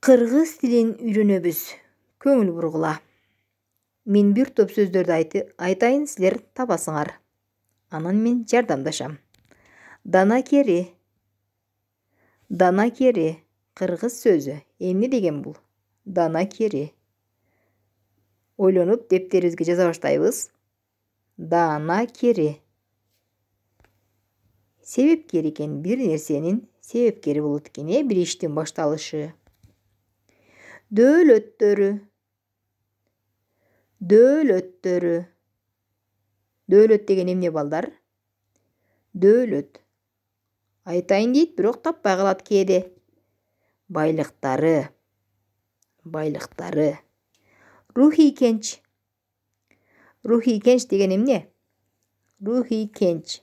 Кыргыз тилин үйрөнөбүз. Көңүл бургула. Мен бир топ сөздөрдү айтайын, силер табасыңар. Анан мен жардамдашам. Данакери. Данакери. Кыргыз сөзү. Эмне деген бул? Данакери. Ойлонуп, дептерибизге жаза баштайбыз. Данакери. Себепкер экен, бир нерсенин себепкери болот экен, бир иштин башталышы. Дөөлөттөрү. Дөөлөттөрү. Дөөлөт деген эмне балдар? Дөөлөт. Айтайын дейт, бирок таппай калат кээде. Байлыктары. Байлыктары. Рухий кенч. Рухий кенч деген эмне? Рухий кенч.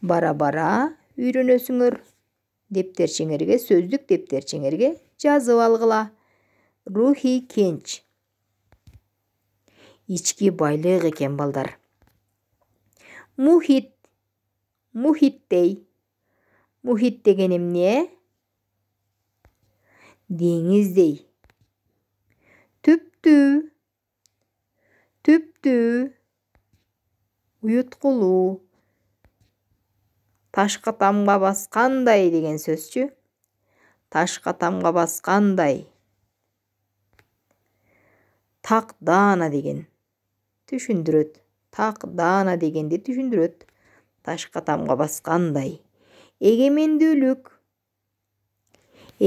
Бара-бара үйрөнөсүңөр. Дептерчиңерге, сөздүк дептерчиңерге жазып алгыла. Рухий кенч. Ички байлык экен балдар. Мухит. Мухиттей. Мухит деген эмне? Деңиздей. Түптүү. Түптүү. Уюткулуу. Ташка тамга баскандай деген сөзчү. Ташка тамга баскандай. Такдаана деген түшүндүрөт. Такдаана дегенди түшүндүрөт. Ташка тамга баскандай. Эгемендүүлүк.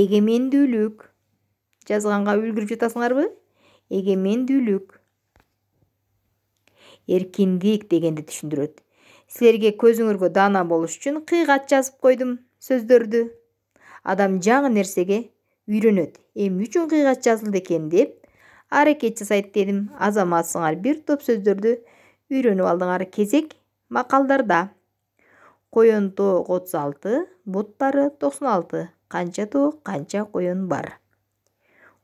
Эгемендүүлүк. Жазганга үлгүрүп жатасыңарбы? Эгемендүүлүк. Эркиндик дегенди түшүндүрөт. Силерге көзүңөргө даана болуш үчүн кыйгат жазып койдум сөздөрдү. Адам жаңы нерсеге үйрөнөт. Эмне үчүн кыйгат жазылды экен деп аракет жасайт дедим. Азаматсыңар, бир топ сөздөрдү үйрөнүп алдыңар. Кезек макалдарда. Коен тоок 36, буттары 96. Канча тоок, канча коен бар?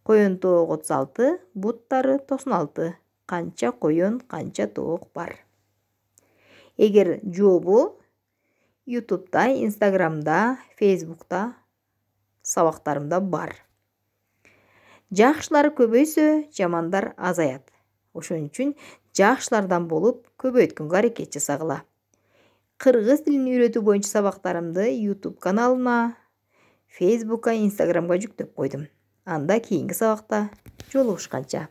Коен тоок 36, буттары 96. Канча коен, канча тоок бар? Эгер жообу YouTube'да, Instagram'да, Facebook'та сабактарымда бар. Жакшылар көбөйсө, жамандар азаят. Ошон үчүн жакшылардан болуп көбөйткөнгө аракет жасагыла. Кыргыз тилин үйрөтүү боюнча сабактарымды YouTube каналыма, Facebook'a, Instagram'га жүктөп койдум. Анда кийинки сабакта жолугушканча.